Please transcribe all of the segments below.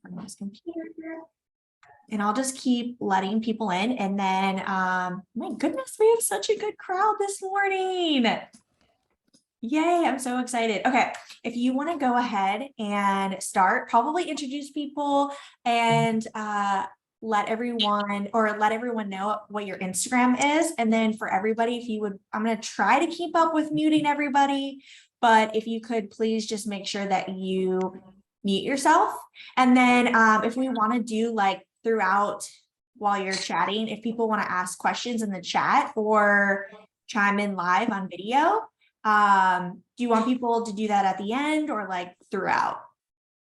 on this computer here. And I'll just keep letting people in. And then, my goodness, we have such a good crowd this morning. Yay, I'm so excited. Okay, if you want to go ahead and start, probably introduce people and let everyone know what your Instagram is. And then for everybody, if you would, I'm going to try to keep up with muting everybody, but if you could please just make sure that you mute yourself. And then if we want to do like throughout while you're chatting, if people want to ask questions in the chat or chime in live on video, do you want people to do that at the end or like throughout?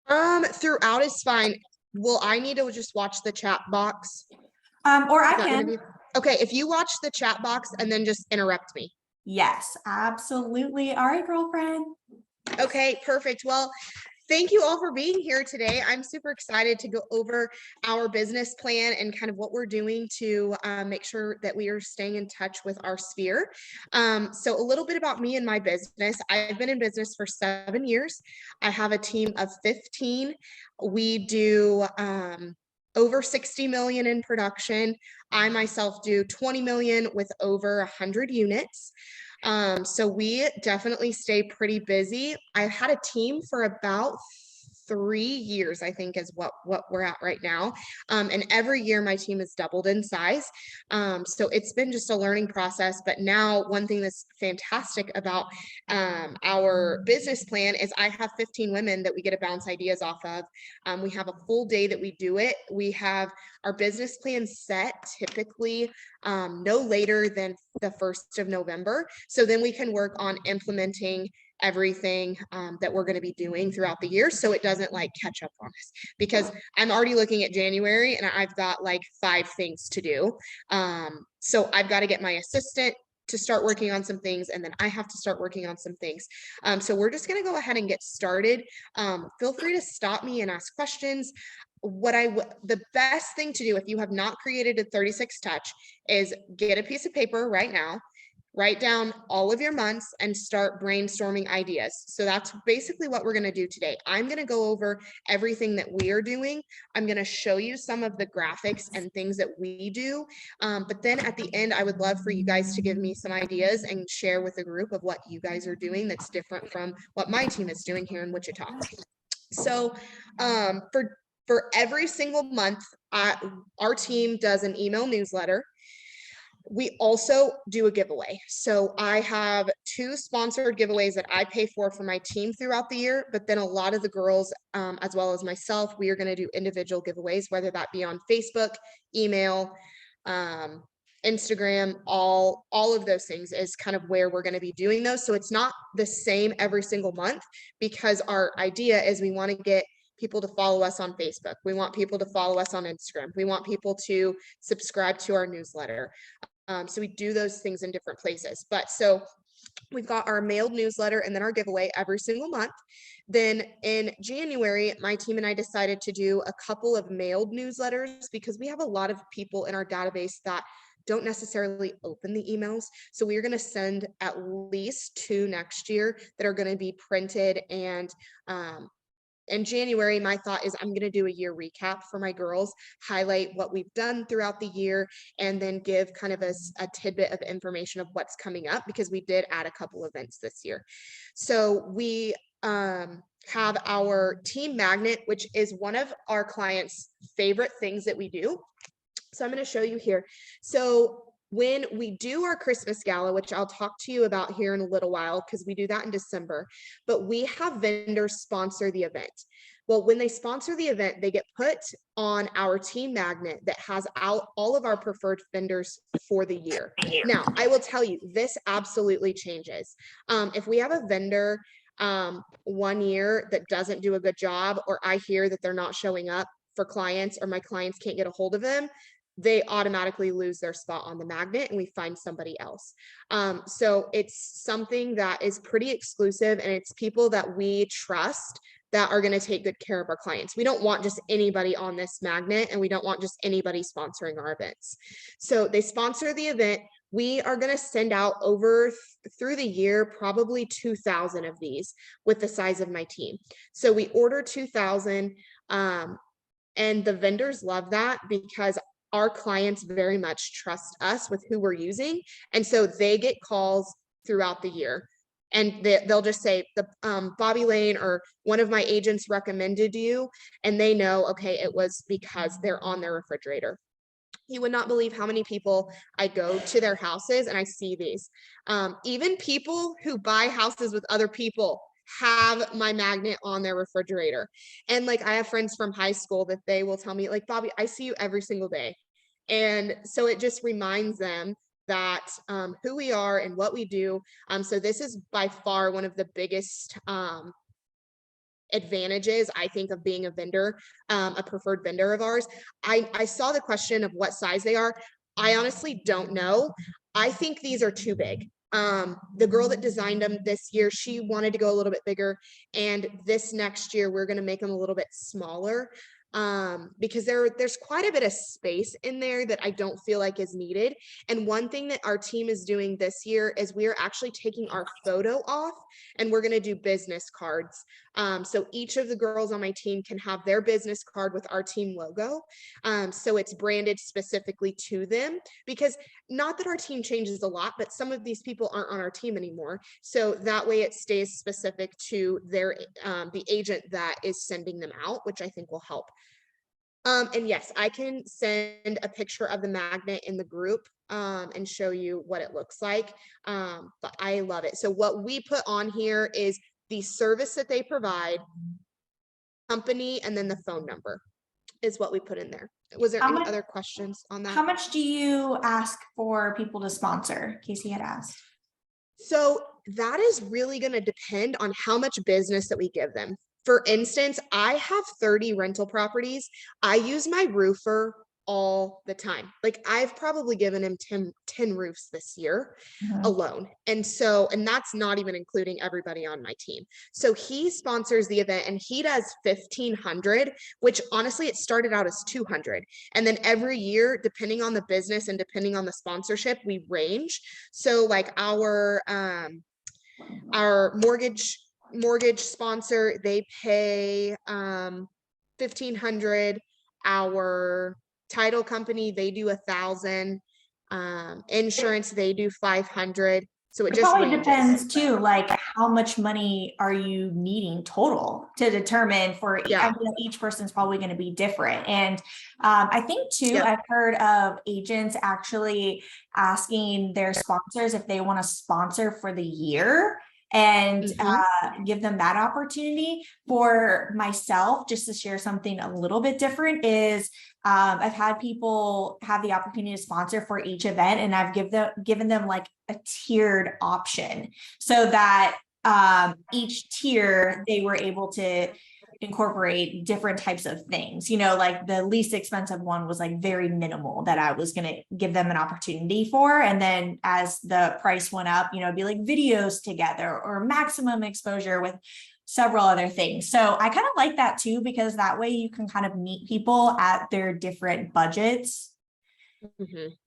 Throughout is fine. Will I need to just watch the chat box? Or I Is that gonna can. be- Okay, if you watch the chat box and then just interrupt me. Yes, absolutely. All right, girlfriend. Okay, perfect. Well, thank you all for being here today. I'm super excited to go over our business plan and kind of what we're doing to make sure that we are staying in touch with our sphere. So a little bit about me and my business. I've been in business for 7 years. I have a team of 15. We do over 60 million in production. I myself do 20 million with over 100 units. So we definitely stay pretty busy. I've had a team for about 3 years, I think is what we're at right now. And every year my team has doubled in size. So it's been just a learning process. But now one thing that's fantastic about our business plan is I have 15 women that we get to bounce ideas off of. We have a full day that we do it. We have our business plan set typically no later than the 1st of November. So then we can work on implementing everything that we're going to be doing throughout the year so it doesn't like catch up on us, because I'm already looking at January and I've got like 5 things to do. So I've got to get my assistant to start working on some things, and then I have to start working on some things. So we're just going to go ahead and get started. Feel free to stop me and ask questions. The best thing to do if you have not created a 36 touch is get a piece of paper right now, write down all of your months and start brainstorming ideas. So that's basically what we're going to do today. I'm going to go over everything that we are doing. I'm going to show you some of the graphics and things that we do. But then at the end, I would love for you guys to give me some ideas and share with the group of what you guys are doing that's different from what my team is doing here in Wichita. So for every single month, our team does an email newsletter. We also do a giveaway. So I have 2 sponsored giveaways that I pay for my team throughout the year, but then a lot of the girls, as well as myself, we are going to do individual giveaways, whether that be on Facebook, email, Instagram, all of those things is kind of where we're going to be doing those. So it's not the same every single month, because our idea is we want to get people to follow us on Facebook. We want people to follow us on Instagram. We want people to subscribe to our newsletter. So we do those things in different places. But so we've got our mailed newsletter and then our giveaway every single month. Then in January, my team and I decided to do a couple of mailed newsletters because we have a lot of people in our database that don't necessarily open the emails. So we're going to send at least 2 next year that are going to be printed. And in January, my thought is I'm going to do a year recap for my girls, highlight what we've done throughout the year, and then give kind of a tidbit of information of what's coming up, because we did add a couple events this year. So we have our team magnet, which is one of our clients' favorite things that we do. So I'm going to show you here. So when we do our Christmas gala, which I'll talk to you about here in a little while, because we do that in December, but we have vendors sponsor the event. Well, when they sponsor the event, they get put on our team magnet that has out all of our preferred vendors for the year. Now, I will tell you, this absolutely changes. If we have a vendor one year that doesn't do a good job, or I hear that they're not showing up for clients, or my clients can't get a hold of them, they automatically lose their spot on the magnet and we find somebody else. So it's something that is pretty exclusive, and it's people that we trust that are going to take good care of our clients. We don't want just anybody on this magnet, and we don't want just anybody sponsoring our events. So they sponsor the event. We are going to send out through the year, probably 2,000 of these with the size of my team. So we order 2,000. And the vendors love that because our clients very much trust us with who we're using. And so they get calls throughout the year. And they'll just say, the Bobby Lane or one of my agents recommended you. And they know, okay, it was because they're on their refrigerator. You would not believe how many people I go to their houses and I see these. Even people who buy houses with other people have my magnet on their refrigerator. And like, I have friends from high school that they will tell me, like, Bobby, I see you every single day. And so it just reminds them that who we are and what we do. So this is by far one of the biggest advantages, I think, of being a vendor, a preferred vendor of ours. I saw the question of what size they are. I honestly don't know. I think these are too big. The girl that designed them this year, she wanted to go a little bit bigger. And this next year, we're going to make them a little bit smaller. Because there's quite a bit of space in there that I don't feel like is needed. And one thing that our team is doing this year is we are actually taking our photo off and we're going to do business cards. So each of the girls on my team can have their business card with our team logo. So it's branded specifically to them, because not that our team changes a lot, but some of these people aren't on our team anymore. So that way it stays specific to their the agent that is sending them out, which I think will help. And yes, I can send a picture of the magnet in the group and show you what it looks like. But I love it. So what we put on here is the service that they provide, company, and then the phone number is what we put in there. Was there any other questions on that? How much do you ask for people to sponsor? Casey had asked. So that is really going to depend on how much business that we give them. For instance, I have 30 rental properties. I use my roofer all the time. Like, I've probably given him 10 roofs this year alone. And that's not even including everybody on my team. So he sponsors the event and he does 1,500, which honestly, it started out as 200. And then every year, depending on the business and depending on the sponsorship, we range. So like our mortgage sponsor, they pay 1,500. Our title company, they do 1,000. Insurance, they do 500. So it just probably ranges. Depends too, like how much money are you needing total to determine for each person's probably going to be different. And I think too, I've heard of agents actually asking their sponsors if they want to sponsor for the year and give them that opportunity. For myself, just to share something a little bit different, is I've had people have the opportunity to sponsor for each event, and I've given them like a tiered option, so that each tier they were able to incorporate different types of things. You know, like the least expensive one was like very minimal that I was going to give them an opportunity for. And then as the price went up, you know, it'd be like videos together or maximum exposure with several other things. So I kind of like that too, because that way you can kind of meet people at their different budgets.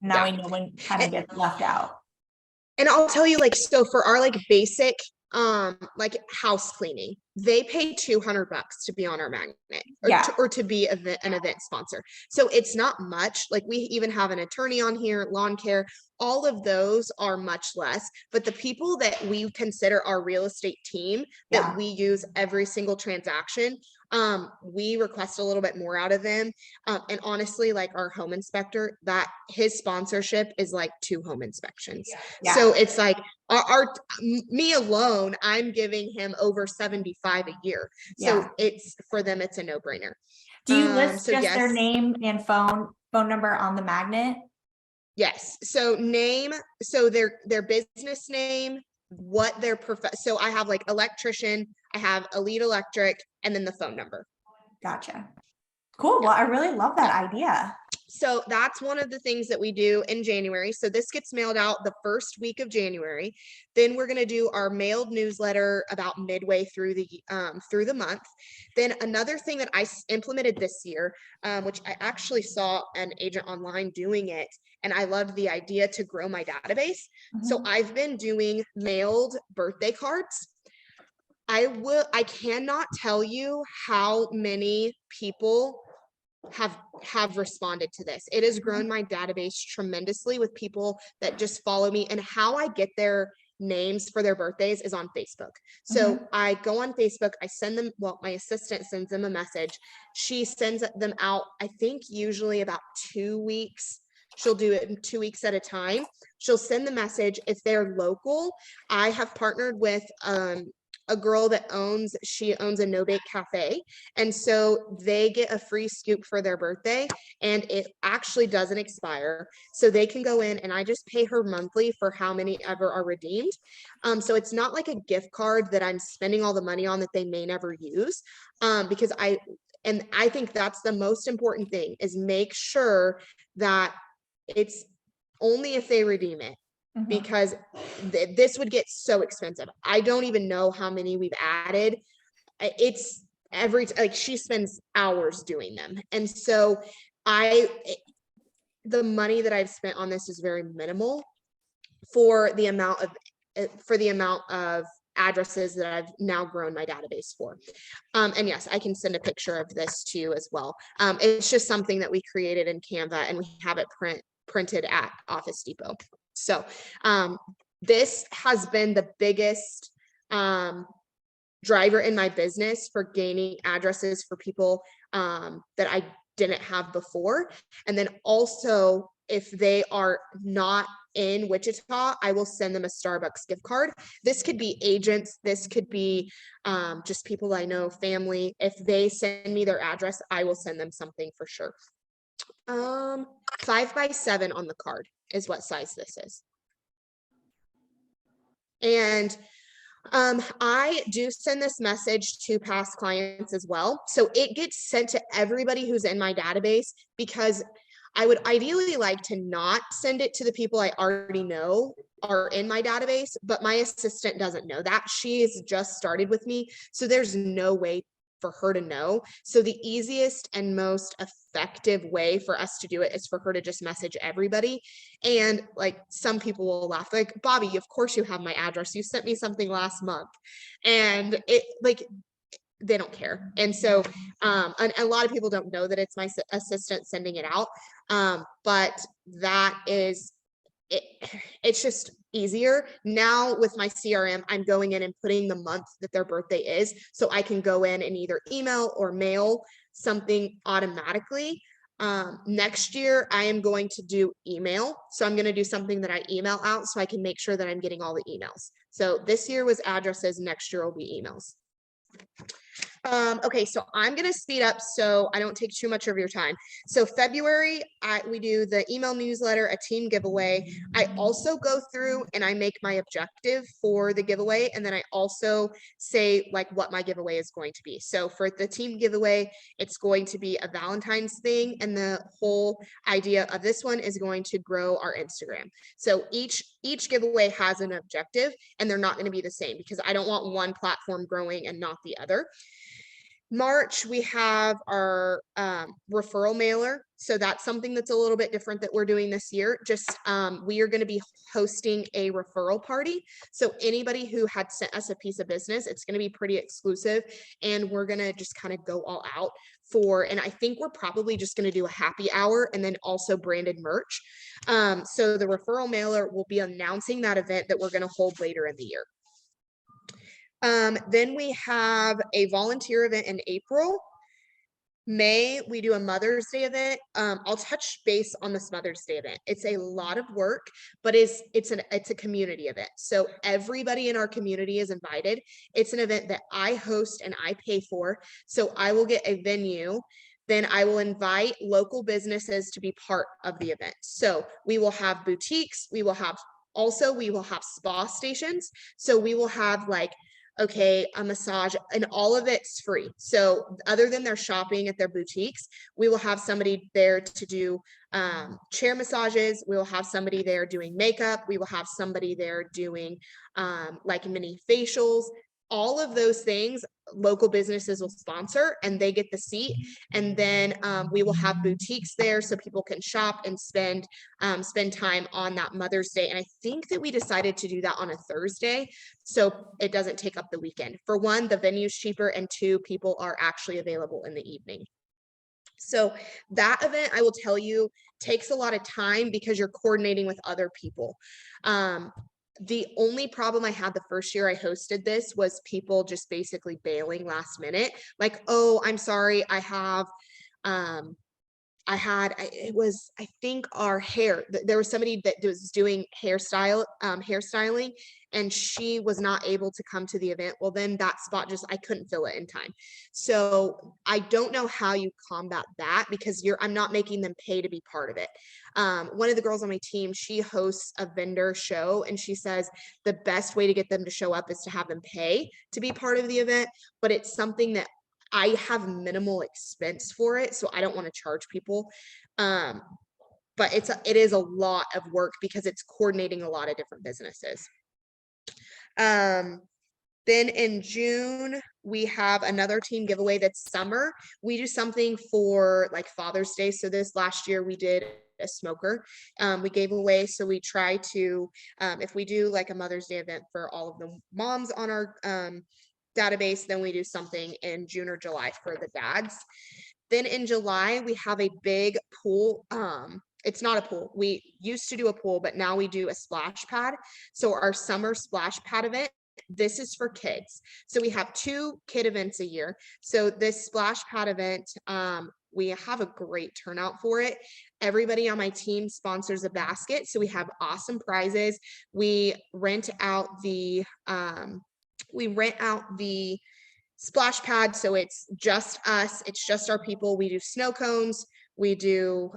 Now we know when kind of gets left out. And I'll tell you, like, so for our like basic like house cleaning, they pay $200 to be on our magnet or to be an event sponsor. So it's not much. Like, we even have an attorney on here, lawn care, all of those are much less. But the people that we consider our real estate team that we use every single transaction, we request a little bit more out of them. And honestly, like our home inspector, that his sponsorship is like 2 home inspections. So it's like me alone, I'm giving him over 75 a year. So it's, for them, it's a no-brainer. Do you list just their name and phone number on the magnet? Yes. So name, so their business name, what their so I have like electrician, I have Elite Electric, and then the phone number. Gotcha. Cool. Well, I really love that idea. So that's one of the things that we do in January. So this gets mailed out the first week of January. Then we're going to do our mailed newsletter about midway through the month. Then another thing that I implemented this year, which I actually saw an agent online doing it, and I loved the idea to grow my database. So I've been doing mailed birthday cards. I cannot tell you how many people have responded to this. It has grown my database tremendously with people that just follow me, and how I get their names for their birthdays is on Facebook. So I go on Facebook, I send them, well, my assistant sends them a message. She sends them out, I think usually about 2 weeks. She'll do it in 2 weeks at a time. She'll send the message. If they're local, I have partnered with a girl that she owns a no bake cafe. And so they get a free scoop for their birthday, and it actually doesn't expire. So they can go in and I just pay her monthly for how many ever are redeemed. So it's not like a gift card that I'm spending all the money on that they may never use. Because I think that's the most important thing, is make sure that it's only if they redeem it, because this would get so expensive. I don't even know how many we've added. It's like she spends hours doing them. And so the money that I've spent on this is very minimal for the amount of addresses that I've now grown my database for. And yes, I can send a picture of this to you as well. It's just something that we created in Canva, and we have it printed at Office Depot. So this has been the biggest driver in my business for gaining addresses for people that I didn't have before. And then also, if they are not in Wichita, I will send them a Starbucks gift card. This could be agents. This could be just people I know, family. If they send me their address, I will send them something for sure. 5x7 on the card is what size this is. And I do send this message to past clients as well. So it gets sent to everybody who's in my database, because I would ideally like to not send it to the people I already know are in my database, but my assistant doesn't know that. She has just started with me, so there's no way for her to know. So the easiest and most effective way for us to do it is for her to just message everybody. And like, some people will laugh, like, Bobby, of course you have my address. You sent me something last month. And it, like, they don't care. And so and a lot of people don't know that it's my assistant sending it out. But that is it, it's just easier. Now with my CRM, I'm going in and putting the month that their birthday is, so I can go in and either email or mail something automatically. Next year, I am going to do email. So I'm going to do something that I email out, so I can make sure that I'm getting all the emails. So this year was addresses, next year will be emails. Okay, so I'm gonna speed up so I don't take too much of your time. So February, we do the email newsletter, a team giveaway. I also go through and I make my objective for the giveaway, and then I also say like what my giveaway is going to be. So for the team giveaway, it's going to be a Valentine's thing, and the whole idea of this one is going to grow our Instagram. So each giveaway has an objective, and they're not going to be the same, because I don't want one platform growing and not the other. March, we have our referral mailer. So that's something that's a little bit different that we're doing this year. Just we are going to be hosting a referral party. So anybody who had sent us a piece of business, it's going to be pretty exclusive, and we're going to just kind of go all out for, and I think we're probably just going to do a happy hour and then also branded merch. So the referral mailer will be announcing that event that we're going to hold later in the year. Then we have a volunteer event in April. May, we do a Mother's Day event. I'll touch base on this Mother's Day event. It's a lot of work, but it's a community event. So everybody in our community is invited. It's an event that I host and I pay for. So I will get a venue. Then I will invite local businesses to be part of the event. So we will have boutiques. We will have spa stations. So we will have like, okay, a massage, and all of it's free. So other than their shopping at their boutiques, we will have somebody there to do chair massages. We will have somebody there doing makeup. We will have somebody there doing like mini facials. All of those things local businesses will sponsor, and they get the seat. And then we will have boutiques there so people can shop and spend time on that Mother's Day. And I think that we decided to do that on a Thursday, so it doesn't take up the weekend. For one, the venue's cheaper, and two, people are actually available in the evening. So that event, I will tell you, takes a lot of time because you're coordinating with other people. The only problem I had the first year I hosted this was people just basically bailing last minute. Like, oh, I'm sorry, it was, I think our hair, there was somebody that was doing hairstyling, and she was not able to come to the event. Well, then that spot I couldn't fill it in time. So I don't know how you combat that, because I'm not making them pay to be part of it. One of the girls on my team, she hosts a vendor show, and she says the best way to get them to show up is to have them pay to be part of the event, but it's something that I have minimal expense for it, so I don't want to charge people. But it is a lot of work because it's coordinating a lot of different businesses. Then in June, we have another team giveaway that's summer. We do something for like Father's Day. So this last year we did a smoker. We gave away, so we try to, if we do like a Mother's Day event for all of the moms on our database, then we do something in June or July for the dads. Then in July, we have a big pool. It's not a pool. We used to do a pool, but now we do a splash pad. So our summer splash pad event, this is for kids. So we have 2 kid events a year. So this splash pad event, we have a great turnout for it. Everybody on my team sponsors a basket. So we have awesome prizes. We rent out the splash pad, so it's just us, it's just our people. We do snow cones, we do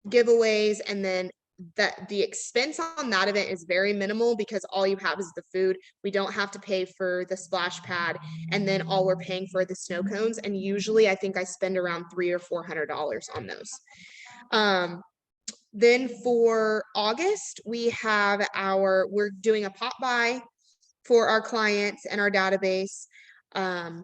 giveaways, and then the expense on that event is very minimal because all you have is the food. We don't have to pay for the splash pad, and then all we're paying for the snow cones, and usually I think I spend around $300 or $400 on those. Then for August, we're doing a pop by for our clients and our database. I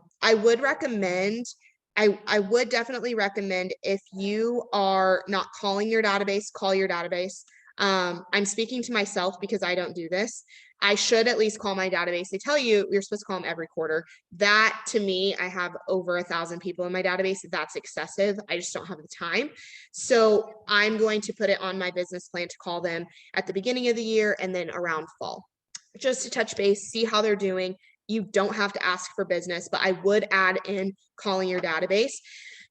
would definitely recommend, if you are not calling your database, call your database. I'm speaking to myself because I don't do this. I should at least call my database. They tell you you're supposed to call them every quarter. That, to me, I have over 1,000 people in my database. That's excessive. I just don't have the time. So I'm going to put it on my business plan to call them at the beginning of the year and then around fall, just to touch base, see how they're doing. You don't have to ask for business, but I would add in calling your database,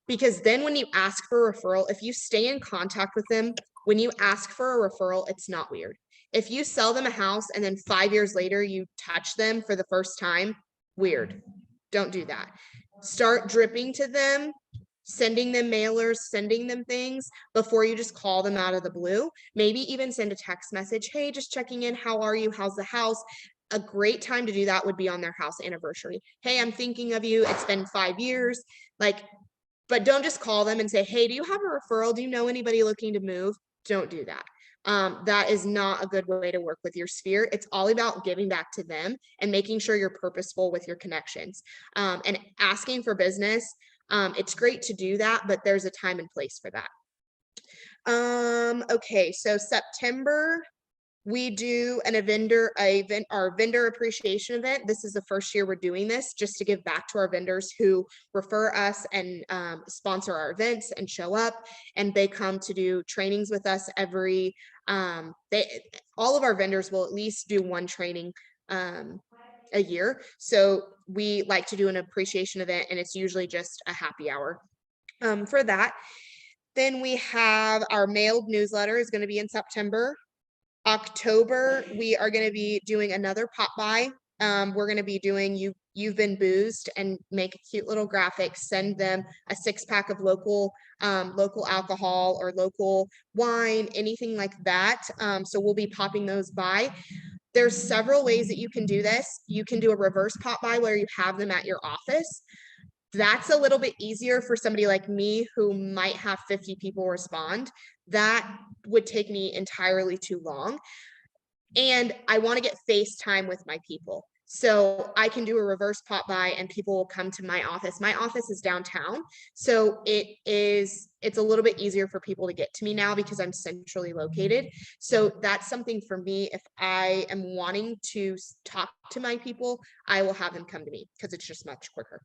because then when you ask for a referral, if you stay in contact with them, when you ask for a referral, it's not weird. If you sell them a house and then 5 years later you touch them for the first time, weird. Don't do that. Start dripping to them, sending them mailers, sending them things before you just call them out of the blue. Maybe even send a text message. Hey, just checking in. How are you? How's the house? A great time to do that would be on their house anniversary. Hey, I'm thinking of you. It's been 5 years. But don't just call them and say, hey, do you have a referral? Do you know anybody looking to move? Don't do that. That is not a good way to work with your sphere. It's all about giving back to them and making sure you're purposeful with your connections, and asking for business. It's great to do that, but there's a time and place for that. Okay, so September, we do our vendor appreciation event. This is the first year we're doing this, just to give back to our vendors who refer us and sponsor our events and show up, and they come to do trainings with us all of our vendors will at least do one training a year. So we like to do an appreciation event, and it's usually just a happy hour for that. Then we have our mailed newsletter is going to be in September. October, we are going to be doing another pop by. We're going to be doing You've Been Boozed, and make a cute little graphic, send them a 6-pack of local alcohol or local wine, anything like that. So we'll be popping those by. There's several ways that you can do this. You can do a reverse pop by where you have them at your office. That's a little bit easier for somebody like me who might have 50 people respond. That would take me entirely too long. And I want to get FaceTime with my people. So I can do a reverse pop by and people will come to my office. My office is downtown. So it's a little bit easier for people to get to me now because I'm centrally located. So that's something for me. If I am wanting to talk to my people, I will have them come to me because it's just much quicker.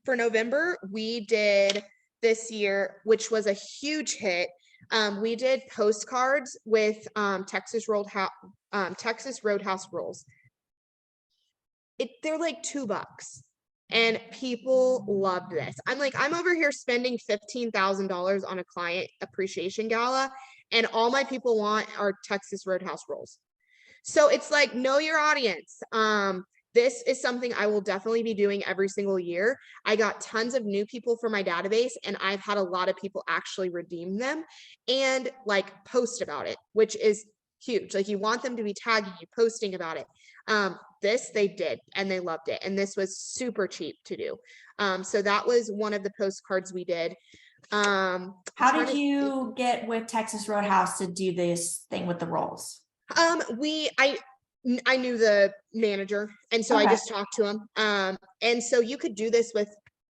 For November, we did this year, which was a huge hit. We did postcards with Texas Roadhouse rolls. They're like $2. And people loved this. I'm like, I'm over here spending $15,000 on a client appreciation gala, and all my people want are Texas Roadhouse rolls. So it's like, know your audience. This is something I will definitely be doing every single year. I got tons of new people for my database, and I've had a lot of people actually redeem them and like post about it, which is huge. Like, you want them to be tagging you, posting about it. This they did, and they loved it. And this was super cheap to do. So that was one of the postcards we did. How did you get with Texas Roadhouse to do this thing with the rolls? I knew the manager, and so I just talked to him. And so you could do this with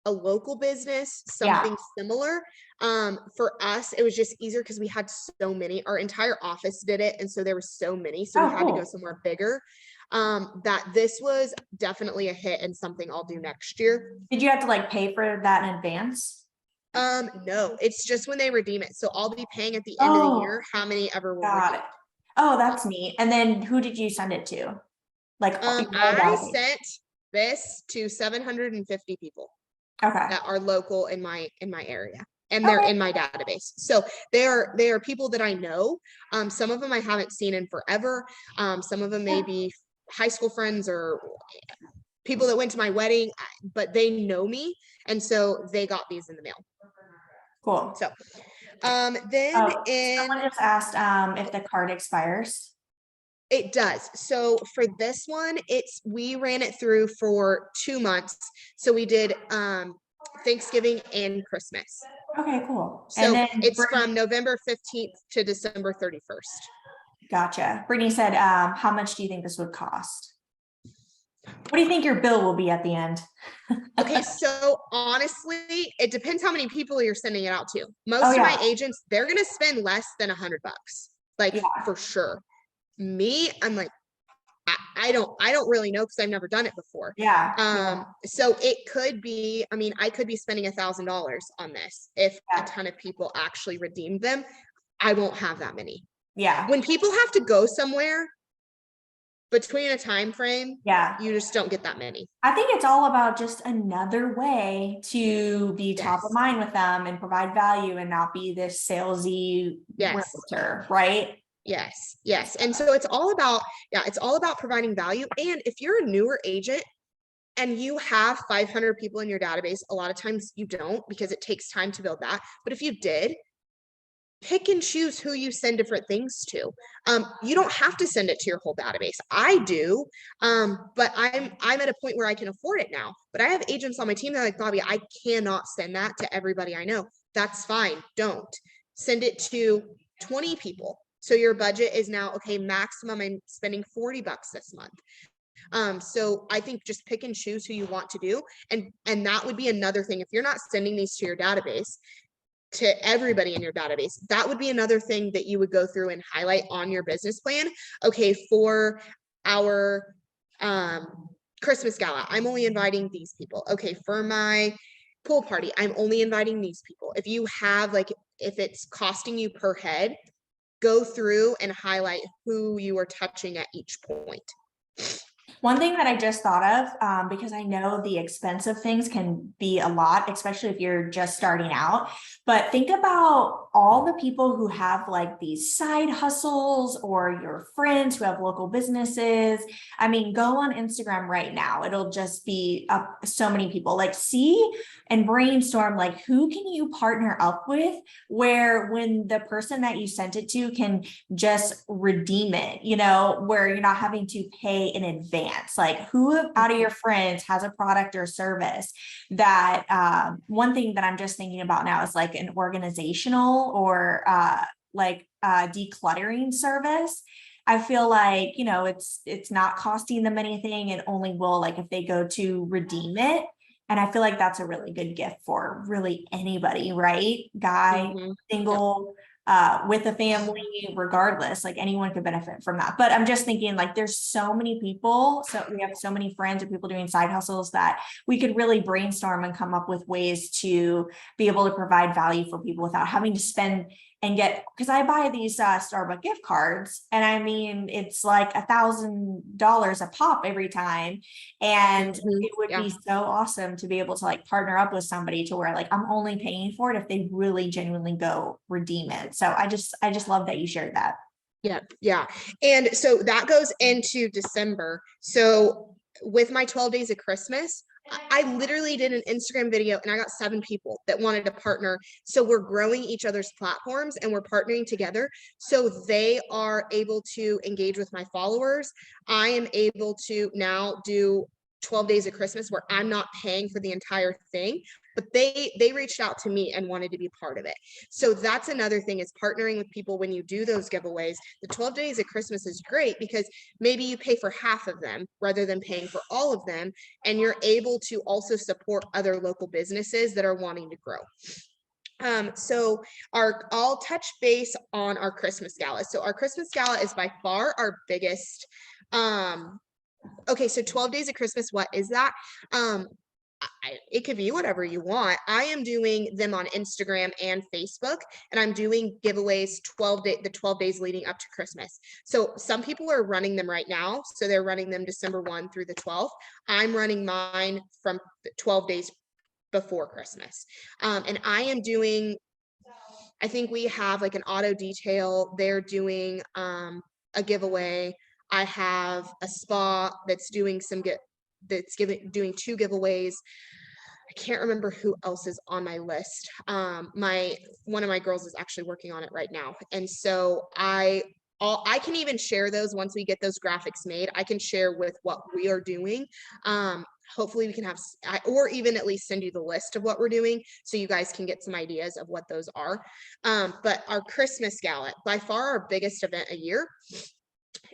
a local business, something similar. For us, it was just easier because we had so many. Our entire office did it, and so there were so many, so we had to go somewhere bigger. That this was definitely a hit and something I'll do next year. Did you have to like pay for that in advance? No, it's just when they redeem it. So I'll be paying at the end of the year how many ever will redeem. Oh, that's neat. And then who did you send it to? Like, I sent this to 750 people that are local in my area, and they're in my database. So they are people that I know. Some of them I haven't seen in forever. Some of them may be high school friends or people that went to my wedding, but they know me, and so they got these in the mail. Cool. So then someone just asked if the card expires. It does. So for this one, we ran it through for 2 months. So we did Thanksgiving and Christmas. Okay, cool. So and then it's from November 15th to December 31st. Gotcha. Brittany said, how much do you think this would cost? What do you think your bill will be at the end? Okay, so honestly, it depends how many people you're sending it out to. Most of my agents, they're going to spend less than $100, like for sure. Me, I'm like, I don't really know because I've never done it before. So it could be, I mean, I could be spending $1,000 on this if a ton of people actually redeemed them. I won't have that many. When people have to go somewhere between a time frame, you just don't get that many. I think it's all about just another way to be top of mind with them and provide value and not be this salesy realtor, right? Yes. And so it's all about providing value. And if you're a newer agent and you have 500 people in your database, a lot of times you don't, because it takes time to build that. But if you did, pick and choose who you send different things to. You don't have to send it to your whole database. I do, but I'm at a point where I can afford it now. But I have agents on my team that are like, Bobby, I cannot send that to everybody I know. That's fine. Don't send it to 20 people. So your budget is now, okay, maximum I'm spending $40 this month. So I think just pick and choose who you want to do. And that would be another thing. If you're not sending these to your database, to everybody in your database, that would be another thing that you would go through and highlight on your business plan. Okay, for our Christmas gala, I'm only inviting these people. Okay, for my pool party, I'm only inviting these people. If you have, like, if it's costing you per head, go through and highlight who you are touching at each point. One thing that I just thought of, because I know the expensive things can be a lot, especially if you're just starting out, but think about all the people who have like these side hustles or your friends who have local businesses. I mean, go on Instagram right now. It'll just be up so many people. Like, see and brainstorm, like, who can you partner up with where when the person that you sent it to can just redeem it, you know, where you're not having to pay in advance. Like, who out of your friends has a product or service that one thing that I'm just thinking about now is like an organizational or decluttering service. I feel like, you know, it's not costing them anything. It only will, like, if they go to redeem it. And I feel like that's a really good gift for really anybody, right? Guy, single, with a family, regardless, like anyone could benefit from that. But I'm just thinking like there's so many people, so we have so many friends or people doing side hustles that we could really brainstorm and come up with ways to be able to provide value for people without having to spend and get, because I buy these Starbucks gift cards, and I mean it's like $1,000 a pop every time, and it would Yeah. be so awesome to be able to like partner up with somebody to where like I'm only paying for it if they really genuinely go redeem it. So I just love that you shared that. Yeah, yeah. And so that goes into December. So with my 12 days of Christmas, I literally did an Instagram video and I got 7 people that wanted to partner. So we're growing each other's platforms and we're partnering together. So they are able to engage with my followers. I am able to now do 12 days of Christmas where I'm not paying for the entire thing, but they reached out to me and wanted to be part of it. So that's another thing, is partnering with people when you do those giveaways. The 12 days of Christmas is great because maybe you pay for half of them rather than paying for all of them, and you're able to also support other local businesses that are wanting to grow. So I'll touch base on our Christmas gala. So our Christmas gala is by far our biggest. Okay, so 12 days of Christmas, what is that? It could be whatever you want. I am doing them on Instagram and Facebook, and I'm doing giveaways the 12 days leading up to Christmas. So some people are running them right now. So they're running them December 1 through the 12th. I'm running mine from 12 days before Christmas. And I am doing, I think we have like an auto detail. They're doing a giveaway. I have a spa that's doing doing 2 giveaways. I can't remember who else is on my list. One of my girls is actually working on it right now. And so I can even share those once we get those graphics made. I can share with what we are doing. Hopefully we can have, or even at least send you the list of what we're doing so you guys can get some ideas of what those are. But our Christmas gala, by far our biggest event a year.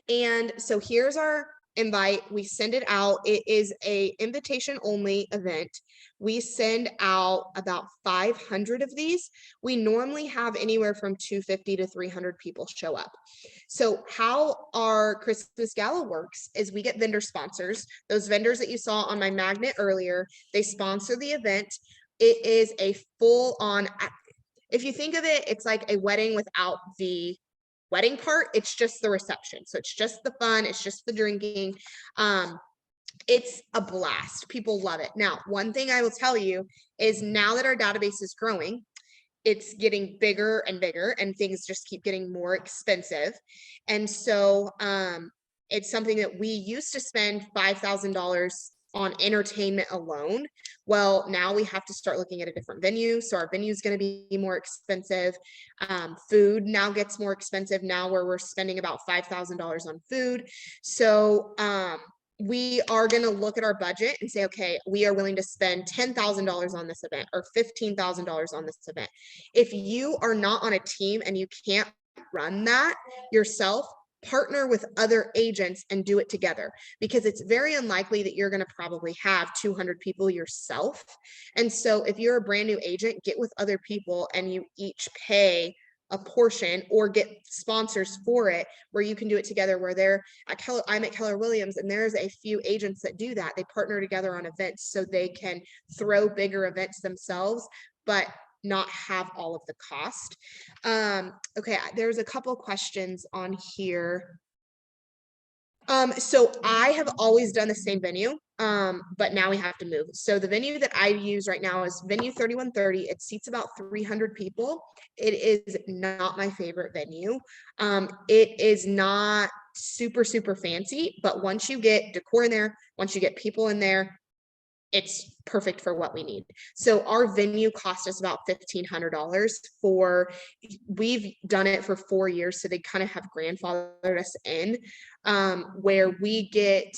And so here's our invite. We send it out. It is a invitation only event. We send out about 500 of these. We normally have anywhere from 250 to 300 people show up. So how our Christmas gala works is we get vendor sponsors. Those vendors that you saw on my magnet earlier, they sponsor the event. It is a full on, if you think of it, it's like a wedding without the wedding part. It's just the reception. So it's just the fun. It's just the drinking. It's a blast. People love it. Now, one thing I will tell you is now that our database is growing, it's getting bigger and bigger and things just keep getting more expensive. And so it's something that we used to spend $5,000 on entertainment alone. Well, now we have to start looking at a different venue. So our venue is going to be more expensive. Food now gets more expensive now, where we're spending about $5,000 on food. So we are going to look at our budget and say, okay, we are willing to spend $10,000 on this event or $15,000 on this event. If you are not on a team and you can't run that yourself, partner with other agents and do it together, because it's very unlikely that you're going to probably have 200 people yourself. And so if you're a brand new agent, get with other people and you each pay a portion or get sponsors for it, where you can do it together, where I'm at Keller Williams, and there's a few agents that do that. They partner together on events so they can throw bigger events themselves, but not have all of the cost. Okay, there's a couple questions on here. So I have always done the same venue, but now we have to move. So the venue that I use right now is venue 3130. It seats about 300 people. It is not my favorite venue. It is not super, super fancy, but once you get decor in there, once you get people in there, it's perfect for what we need. So our venue cost us about $1,500 we've done it for 4 years. So they kind of have grandfathered us in, where we get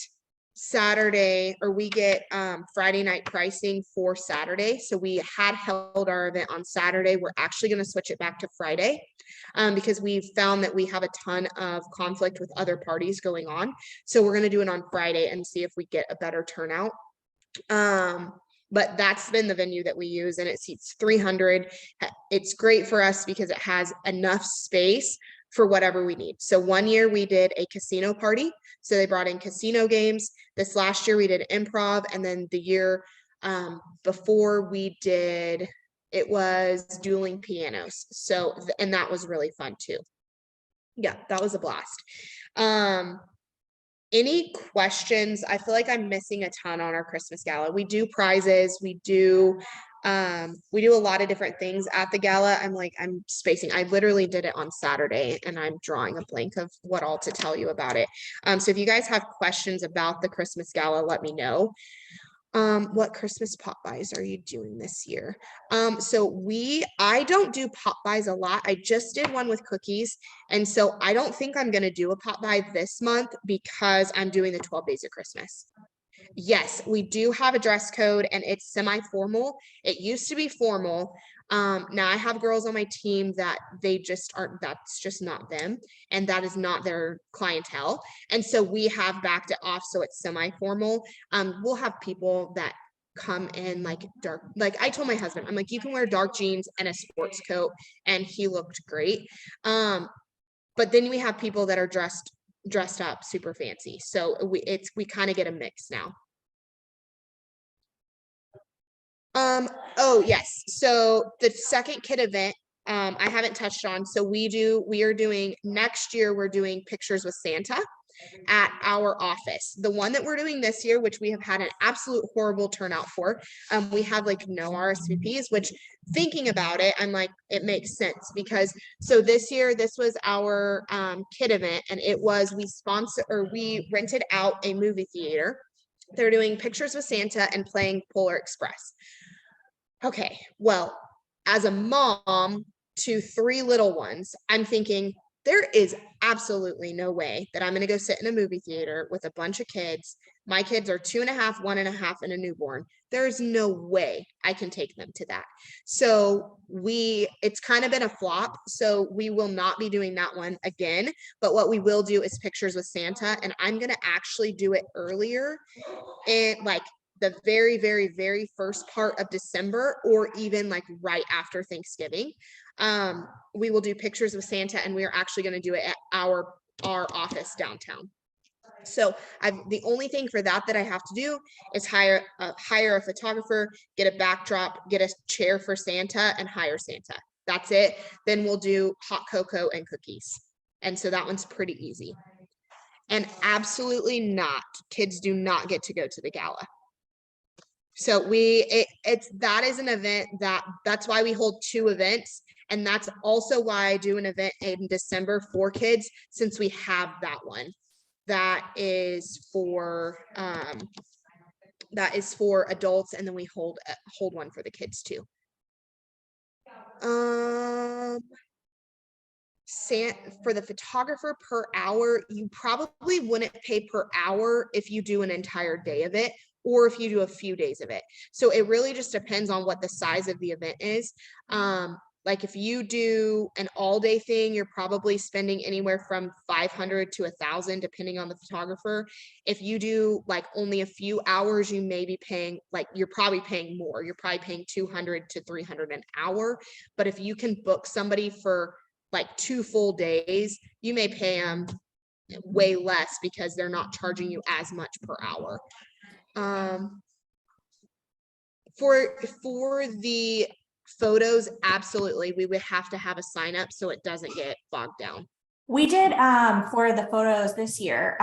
Friday night pricing for Saturday. So we had held our event on Saturday. We're actually going to switch it back to Friday, because we've found that we have a ton of conflict with other parties going on. So we're going to do it on Friday and see if we get a better turnout. but that's been the venue that we use, and it seats 300. It's great for us because it has enough space for whatever we need. So one year we did a casino party. So they brought in casino games. This last year we did improv. And then the year before we did, it was dueling pianos. So, and that was really fun too. Yeah, that was a blast. Any questions? I feel like I'm missing a ton on our Christmas gala. We do prizes, we do a lot of different things at the gala. I'm spacing. I literally did it on Saturday and I'm drawing a blank of what all to tell you about it. So if you guys have questions about the Christmas gala, let me know. What Christmas pop buys are you doing this year? I don't do pop buys a lot. I just did one with cookies. And so I don't think I'm going to do a pop buy this month because I'm doing the 12 days of Christmas. Yes, we do have a dress code and it's semi-formal. It used to be formal. Now I have girls on my team that they just aren't, that's just not them. And that is not their clientele. And so we have backed it off. So it's semi-formal. We'll have people that come in like dark, like I told my husband, I'm like, you can wear dark jeans and a sports coat. And he looked great. But then we have people that are dressed up super fancy. So we kind of get a mix now. Oh yes. So the second kid event, I haven't touched on. So we are doing next year, we're doing pictures with Santa at our office. The one that we're doing this year, which we have had an absolute horrible turnout for, we had like no RSVPs, which thinking about it, I'm like, it makes sense because so this year, this was our kid event and it was, we rented out a movie theater. They're doing pictures with Santa and playing Polar Express. Okay, well, as a mom to 3 little ones, I'm thinking there is absolutely no way that I'm going to go sit in a movie theater with a bunch of kids. My kids are 2.5, 1.5, and a newborn. There's no way I can take them to that. So it's kind of been a flop. So we will not be doing that one again. But what we will do is pictures with Santa, and I'm going to actually do it earlier and like the very, very, very first part of December, or even like right after Thanksgiving. We will do pictures with Santa, and we are actually going to do it at our office downtown. So the only thing for that I have to do is hire a photographer, get a backdrop, get a chair for Santa, and hire Santa. That's it. Then we'll do hot cocoa and cookies. And so that one's pretty easy. And absolutely not, kids do not get to go to the gala. So that is an event that's why we hold 2 events. And that's also why I do an event in December for kids, since we have that one. That is for adults, and then we hold one for the kids too. For the photographer per hour, you probably wouldn't pay per hour if you do an entire day of it, or if you do a few days of it. So it really just depends on what the size of the event is. Like if you do an all-day thing, you're probably spending anywhere from $500 to $1,000, depending on the photographer. If you do like only a few hours, you may be paying, like you're probably paying more. You're probably paying $200 to $300 an hour. But if you can book somebody for like 2 full days, you may pay them way less because they're not charging you as much per hour. For the photos, absolutely, we would have to have a sign up so it doesn't get bogged down. We did for the photos this year.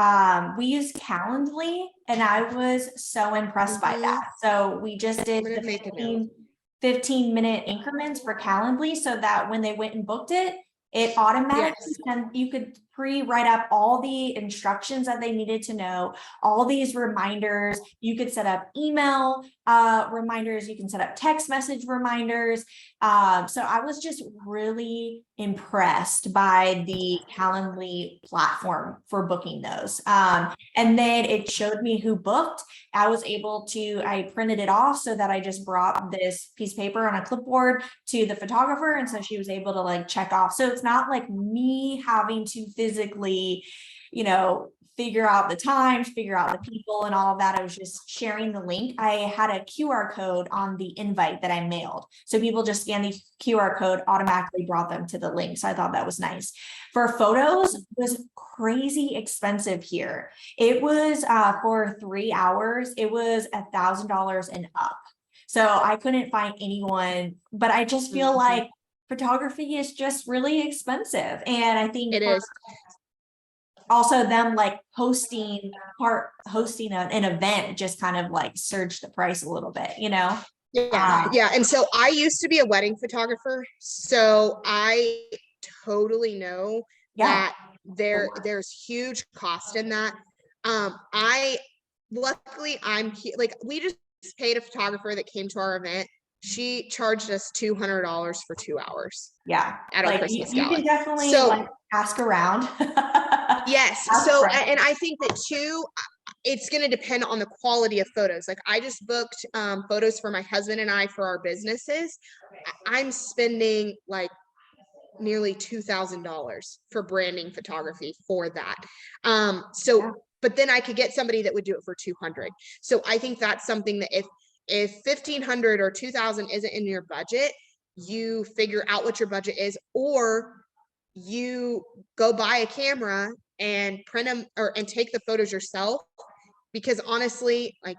We used Calendly, and I was so impressed by that. So we just did the 15-minute increments for Calendly, so that when they went and booked it, it automatically sent, you could write up all the instructions that they needed to know, all these reminders. You could set up email reminders, you can set up text message reminders. So I was just really impressed by the Calendly platform for booking those. And then it showed me who booked. I printed it off so that I just brought this piece of paper on a clipboard to the photographer. And so she was able to like check off. So it's not like me having to physically, figure out the times, figure out the people and all of that. I was just sharing the link. I had a QR code on the invite that I mailed. So people just scan the QR code, automatically brought them to the link. So I thought that was nice. For photos, it was crazy expensive here. It was for 3 hours, it was $1,000 and up. So I couldn't find anyone, but I just feel like photography is just really expensive. And I think It is. also them like hosting an event just kind of like surged the price a little bit, you know? Yeah. And so I used to be a wedding photographer, so I totally know that there's huge cost in that. Luckily I'm like, we just paid a photographer that came to our event. She charged us $200 for 2 hours. Yeah. At our Christmas you gala. can definitely So like ask around. yes. So, and I think that too, it's going to depend on the quality of photos. Like I just booked photos for my husband and I for our businesses. I'm spending like nearly $2,000 for branding photography for that. But then I could get somebody that would do it for 200. So I think that's something that if 1,500 or 2,000 isn't in your budget, you figure out what your budget is, or you go buy a camera and print them and take the photos yourself. Because honestly, like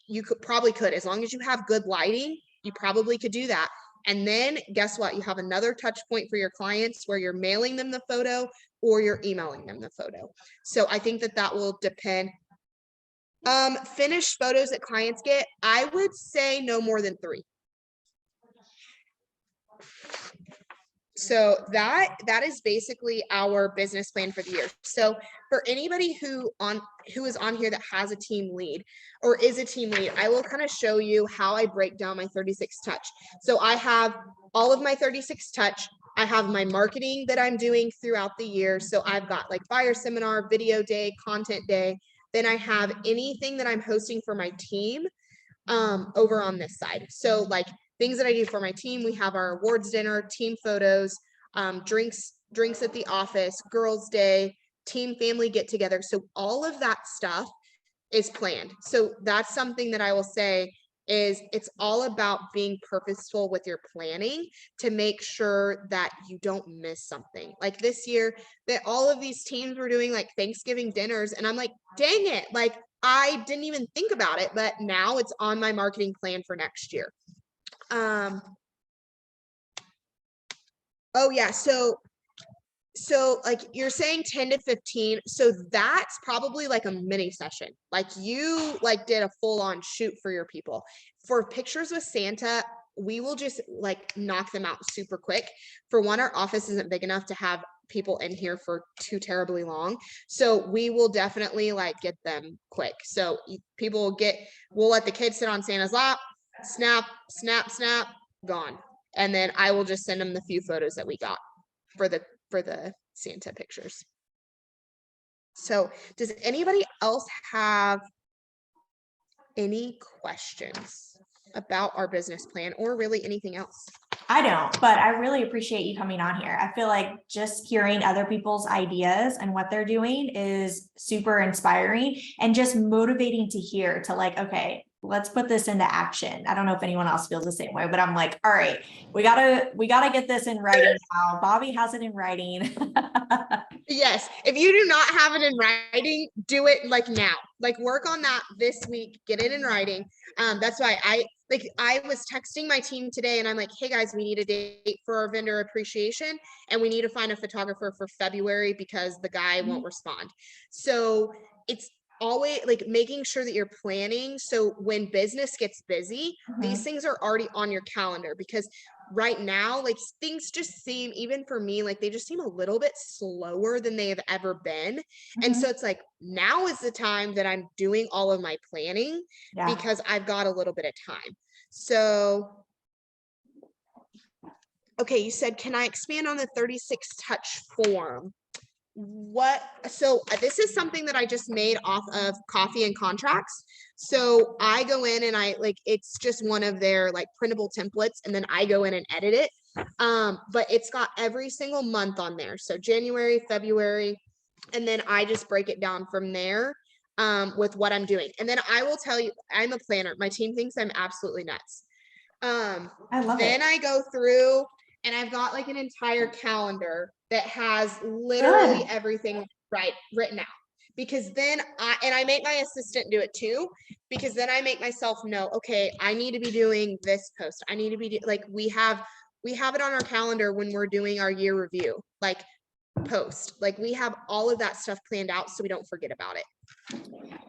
you could, as long as you have good lighting, you probably could do that. And then guess what? You have another touch point for your clients where you're mailing them the photo or you're emailing them the photo. So I think that will depend. Finished photos that clients get, I would say no more than 3. So that is basically our business plan for the year. So for anybody who is on here that has a team lead or is a team lead, I will kind of show you how I break down my 36 touch. So I have all of my 36 touch. I have my marketing that I'm doing throughout the year. So I've got like buyer seminar, video day, content day. Then I have anything that I'm hosting for my team over on this side. So like things that I do for my team, we have our awards dinner, team photos, drinks at the office, girls' day, team family get together. So all of that stuff is planned. So that's something that I will say is it's all about being purposeful with your planning to make sure that you don't miss something. Like this year, that all of these teams were doing like Thanksgiving dinners, and I'm like, dang it, like I didn't even think about it, but now it's on my marketing plan for next year. Oh yeah, so like you're saying 10 to 15, so that's probably like a mini session. Like you like did a full-on shoot for your people. For pictures with Santa, we will just like knock them out super quick. For one, our office isn't big enough to have people in here for too terribly long, so we will definitely like get them quick. So people we'll let the kids sit on Santa's lap, snap, gone, and then I will just send them the few photos that we got for the Santa pictures. So does anybody else have any questions about our business plan or really anything else? I don't, but I really appreciate you coming on here. I feel like just hearing other people's ideas and what they're doing is super inspiring and just motivating to hear to like, okay, let's put this into action. I don't know if anyone else feels the same way, but I'm like, all right, we gotta get this in writing now. Bobby has it in writing. Yes. If you do not have it in writing, do it like now. Like work on that this week, get it in writing. That's why I was texting my team today and I'm like, hey guys, we need a date for our vendor appreciation and we need to find a photographer for February because the guy won't respond. So it's always like making sure that you're planning. So when business gets busy, these things are already on your calendar, because right now, like things just seem, even for me, like they just seem a little bit slower than they have ever been. And so it's like, now is the time that I'm doing all of my planning because I've got a little bit of time. So, okay, you said, can I expand on the 36 touch form? So this is something that I just made off of Coffee and Contracts. So I go in and it's just one of their like printable templates, and then I go in and edit it. But it's got every single month on there. So January, February, And then I just break it down from there with what I'm doing. And then I will tell you, I'm a planner. My team thinks I'm absolutely nuts. I love Then it. I go through and I've got like an entire calendar that has literally Good. everything written out. Because then I make my assistant do it too, because then I make myself know, okay, I need to be doing this post. I need to be like, we have it on our calendar when we're doing our year review, like post, like we have all of that stuff planned out so we don't forget about it.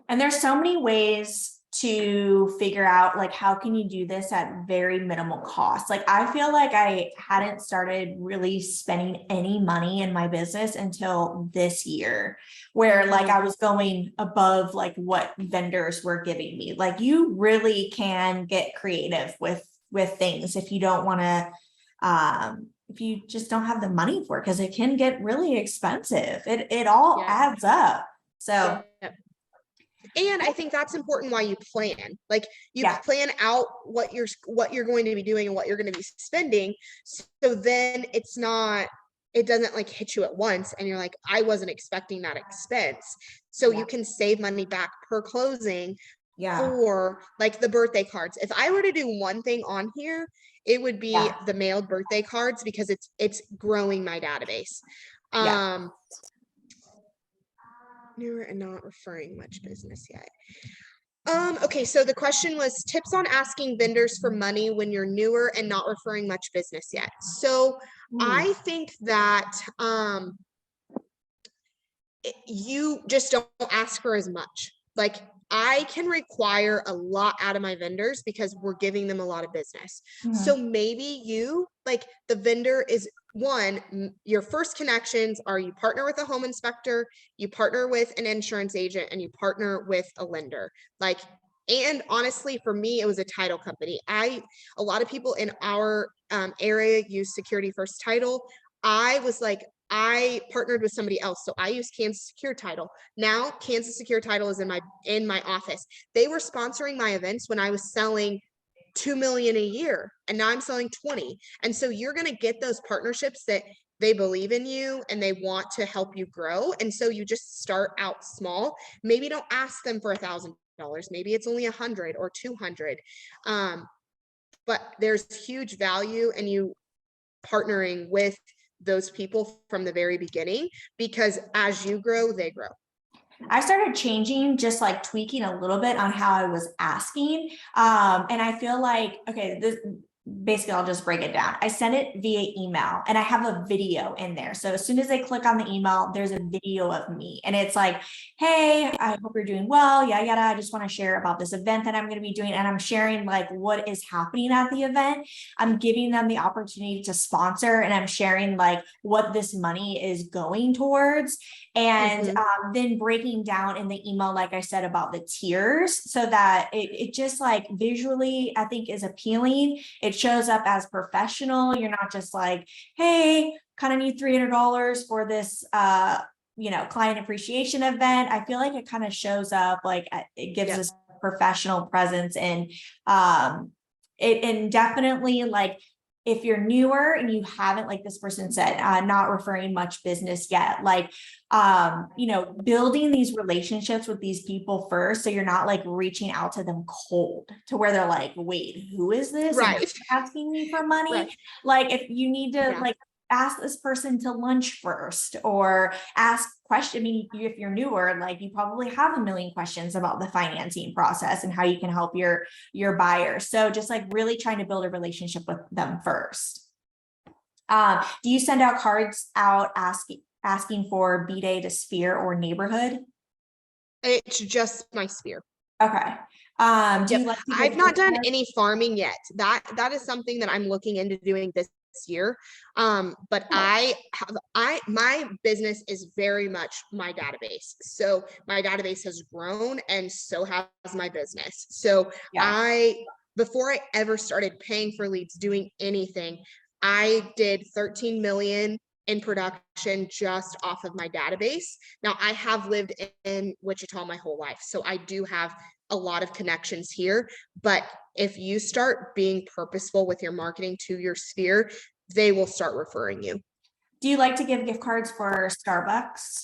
And there's so many ways to figure out like how can you do this at very minimal cost. Like I feel like I hadn't started really spending any money in my business until this year, where like I was going above like what vendors were giving me. Like you really can get creative with things if you don't want to if you just don't have the money for it, because it can get really expensive. It all adds up. So Yeah. And I think that's important why you plan. Like you plan out what you're going to be doing and what you're going to be spending. So then it doesn't like hit you at once and you're like, I wasn't expecting that expense. So you can save money back per closing for like the birthday cards. If I were to do one thing on here, it would be the mailed birthday cards, because it's growing my database. Newer and not referring much business yet. Okay, so the question was tips on asking vendors for money when you're newer and not referring much business yet. So I think that you just don't ask for as much. Like I can require a lot out of my vendors because we're giving them a lot of business. So maybe you like the vendor is your first connections are you partner with a home inspector, you partner with an insurance agent, and you partner with a lender. Like, and honestly, for me, it was a title company. A lot of people in our area use Security First Title. I partnered with somebody else. So I use Kansas Secure Title. Now Kansas Secure Title is in my office. They were sponsoring my events when I was selling 2 million a year, and now I'm selling 20. And so you're going to get those partnerships that they believe in you and they want to help you grow. And so you just start out small. Maybe don't ask them for $1,000. Maybe it's only 100 or 200. But there's huge value in you partnering with those people from the very beginning, because as you grow, they grow. I started changing, just like tweaking a little bit on how I was asking. And I feel like, okay, this basically, I'll just break it down. I send it via email and I have a video in there. So as soon as they click on the email, there's a video of me and it's like, hey, I hope you're doing well. Yada, yada. I just want to share about this event that I'm going to be doing. And I'm sharing like what is happening at the event. I'm giving them the opportunity to sponsor and I'm sharing like what this money is going towards. And then breaking down in the email, like I said, about the tiers so that it just like visually, I think is appealing. It shows up as professional. You're not just like, hey, kind of need $300 for this, client appreciation event. I feel like it kind of shows up like it gives us professional presence and definitely like, if you're newer and you haven't, like this person said, not referring much business yet, like, building these relationships with these people first. So you're not like reaching out to them cold to where they're like, wait, who is this? Right. Asking me for money. Like if you need to like ask this person to lunch first or ask questions. I mean, if you're newer, like you probably have a million questions about the financing process and how you can help your buyer. So just like really trying to build a relationship with them first. Do you send out cards out asking for B-Day to sphere or neighborhood? It's just my sphere. Okay. Do you like to I've not done any farming yet. That is something that I'm looking into doing this year. But my business is very much my database. So my database has grown and so has my business. So before I ever started paying for leads, doing anything, I did 13 million in production just off of my database. Now I have lived in Wichita my whole life. So I do have a lot of connections here, but if you start being purposeful with your marketing to your sphere, they will start referring you. Do you like to give gift cards for Starbucks?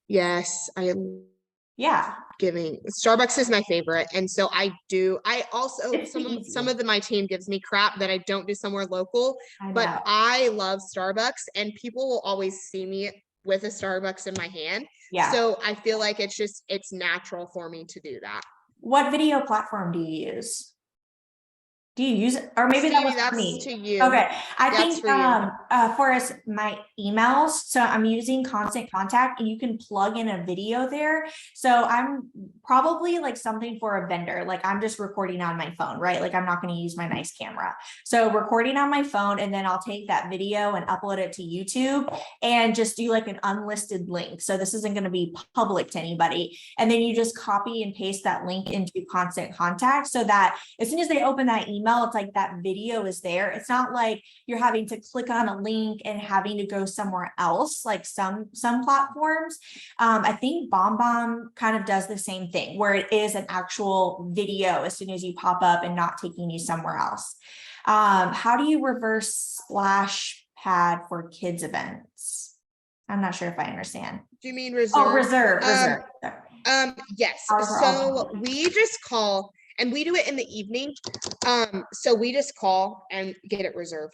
Yes, I Yeah, giving Starbucks is my favorite. And so I also it's the some easiest. of my team gives me crap that I don't do somewhere local, I but know. I love Starbucks and people will always see me with a Starbucks in my hand. Yeah. So I feel like it's natural for me to do that. What video platform do you use? Do you use it? Or maybe that was Stevie, for that's me. to you. Okay. I That's think for you. for us, my emails. So I'm using Constant Contact and you can plug in a video there. So I'm probably like something for a vendor. Like I'm just recording on my phone, right? Like I'm not going to use my nice camera. So recording on my phone, and then I'll take that video and upload it to YouTube and just do like an unlisted link. So this isn't going to be public to anybody. And then you just copy and paste that link into Constant Contact so that as soon as they open that email, it's like that video is there. It's not like you're having to click on a link and having to go somewhere else, like some platforms. I think BombBomb kind of does the same thing, where it is an actual video as soon as you pop up and not taking you somewhere else. How do you reverse splash pad for kids events? I'm not sure if I understand. Do you mean Oh, reserve? reserve. Yes. Ours are all So public. we just call and we do it in the evening. So we just call and get it reserved.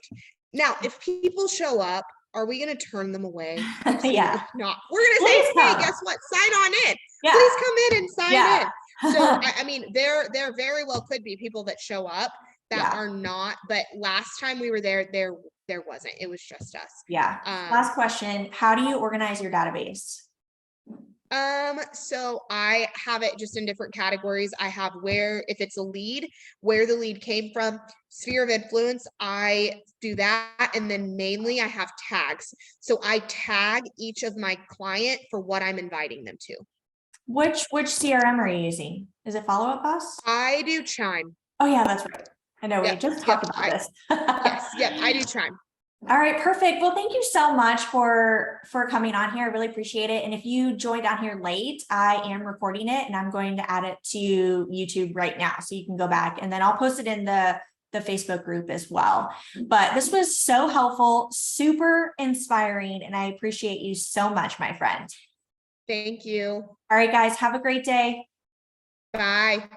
Now, if people show up, are we going to turn them away? Absolutely Yeah. not. We're going to Please say, hey, come. guess what? Sign on in. Yeah. Please come in and sign Yeah. in. So, I mean, there very well could be people that show up that Yeah. are not, but last time we were there wasn't. It was just us. Yeah. Last question. How do you organize your database? So I have it just in different categories. I have where, if it's a lead, where the lead came from, sphere of influence, I do that. And then mainly I have tags. So I tag each of my client for what I'm inviting them to. Which CRM are you using? Is it Follow Up Boss? I do Chime. Oh yeah, that's right. I know we just talked about this. Yes, I do Chime. All right, perfect. Well, thank you so much for coming on here. I really appreciate it. And if you joined on here late, I am recording it and I'm going to add it to YouTube right now. So you can go back and then I'll post it in the Facebook group as well. But this was so helpful, super inspiring, and I appreciate you so much, my friend. Thank you. All right, guys, have a great day. Bye.